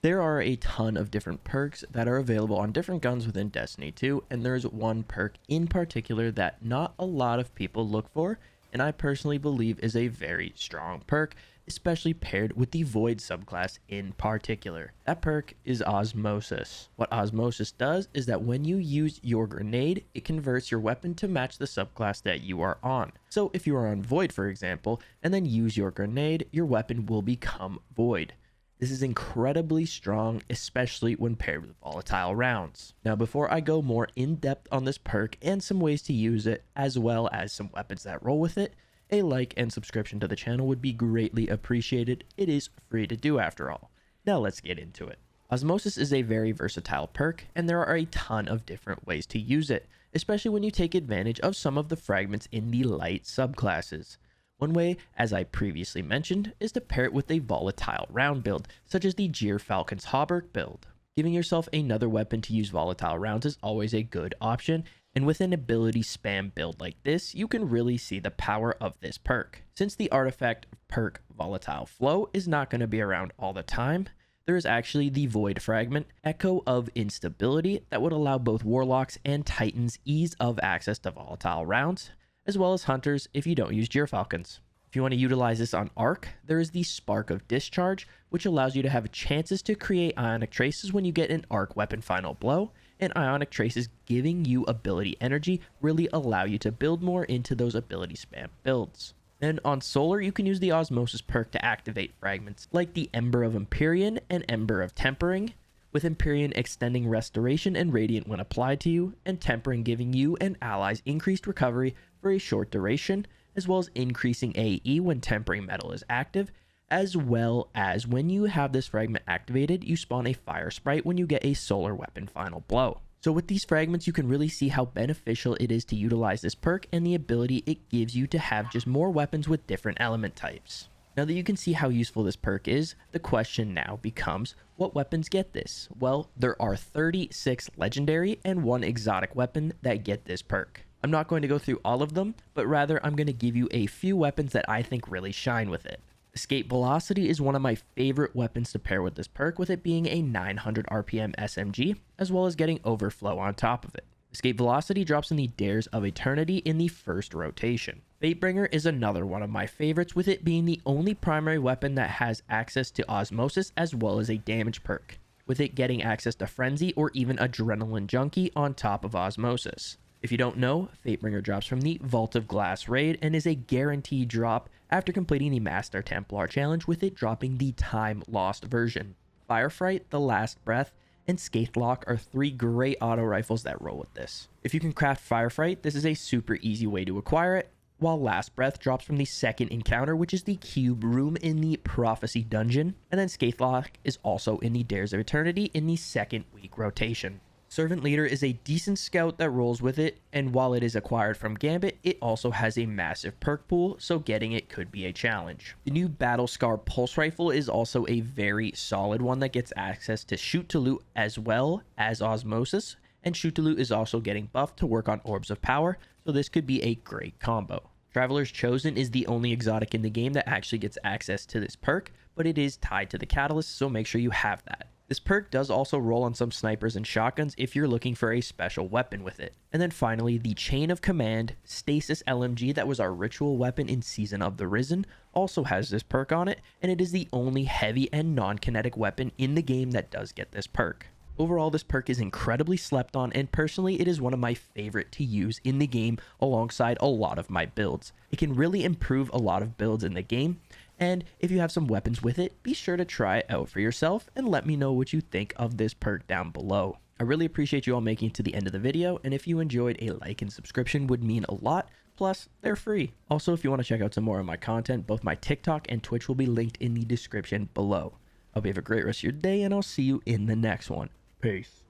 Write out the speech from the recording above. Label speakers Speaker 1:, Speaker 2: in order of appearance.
Speaker 1: There are a ton of different perks that are available on different guns within Destiny 2, and there's one perk in particular that not a lot of people look for, and I personally believe is a very strong perk, especially paired with the Void subclass in particular. That perk is Osmosis. What Osmosis does is that when you use your grenade, it converts your weapon to match the subclass that you are on. So if you are on Void, for example, and then use your grenade, your weapon will become Void. This is incredibly strong, especially when paired with volatile rounds. Now, before I go more in depth on this perk and some ways to use it, as well as some weapons that roll with it, a like and subscription to the channel would be greatly appreciated. It is free to do after all. Now let's get into it. Osmosis is a very versatile perk, and there are a ton of different ways to use it, especially when you take advantage of some of the fragments in the light subclasses. One way, as I previously mentioned, is to pair it with a volatile round build, such as the Gyrfalcon's Hauberk build. Giving yourself another weapon to use volatile rounds is always a good option, and with an ability spam build like this, you can really see the power of this perk. Since the artifact perk Volatile Flow is not going to be around all the time, there is actually the Void fragment, Echo of Instability, that would allow both Warlocks and Titans ease of access to volatile rounds, as well as Hunters if you don't use Gyrfalcons. If you want to utilize this on Arc, there is the Spark of Discharge, which allows you to have chances to create Ionic Traces when you get an Arc weapon final blow, and Ionic Traces giving you ability energy really allow you to build more into those ability spam builds. Then on Solar, you can use the Osmosis perk to activate fragments like the Ember of Empyrean and Ember of Tempering, with Empyrean extending Restoration and Radiant when applied to you, and Tempering giving you and allies increased recovery for a short duration, as well as increasing AE when Tempering Metal is active, as well as when you have this fragment activated, you spawn a Fire Sprite when you get a Solar weapon final blow. So with these fragments, you can really see how beneficial it is to utilize this perk and the ability it gives you to have just more weapons with different element types. Now that you can see how useful this perk is, the question now becomes, what weapons get this? Well, there are 36 legendary and 1 exotic weapon that get this perk. I'm not going to go through all of them, but rather I'm going to give you a few weapons that I think really shine with it. Escape Velocity is one of my favorite weapons to pair with this perk, with it being a 900 RPM SMG, as well as getting Overflow on top of it. Escape Velocity drops in the Dares of Eternity in the first rotation. Fatebringer is another one of my favorites, with it being the only primary weapon that has access to Osmosis as well as a damage perk, with it getting access to Frenzy or even Adrenaline Junkie on top of Osmosis. If you don't know, Fatebringer drops from the Vault of Glass raid and is a guaranteed drop after completing the Master Templar challenge, with it dropping the Time Lost version. Firefright, The Last Breath, and Skaithlock are 3 great auto rifles that roll with this. If you can craft Firefright, this is a super easy way to acquire it, while Last Breath drops from the second encounter, which is the Cube Room in the Prophecy Dungeon, and then Skaithlock is also in the Dares of Eternity in the second week rotation. Servant Leader is a decent scout that rolls with it, and while it is acquired from Gambit, it also has a massive perk pool, so getting it could be a challenge. The new Battle Scar Pulse Rifle is also a very solid one that gets access to Shoot to Loot as well as Osmosis, and Shoot to Loot is also getting buffed to work on Orbs of Power, so this could be a great combo. Traveler's Chosen is the only exotic in the game that actually gets access to this perk, but it is tied to the Catalyst, so make sure you have that. This perk does also roll on some snipers and shotguns if you're looking for a special weapon with it. And then finally, the Chain of Command Stasis LMG that was our ritual weapon in Season of the Risen also has this perk on it, and it is the only heavy and non-kinetic weapon in the game that does get this perk. Overall, this perk is incredibly slept on, and personally, it is one of my favorite to use in the game alongside a lot of my builds. It can really improve a lot of builds in the game, and if you have some weapons with it, be sure to try it out for yourself and let me know what you think of this perk down below. I really appreciate you all making it to the end of the video, and if you enjoyed, a like and subscription would mean a lot, plus they're free. Also, if you want to check out some more of my content, both my TikTok and Twitch will be linked in the description below. I hope you have a great rest of your day, and I'll see you in the next one. Peace.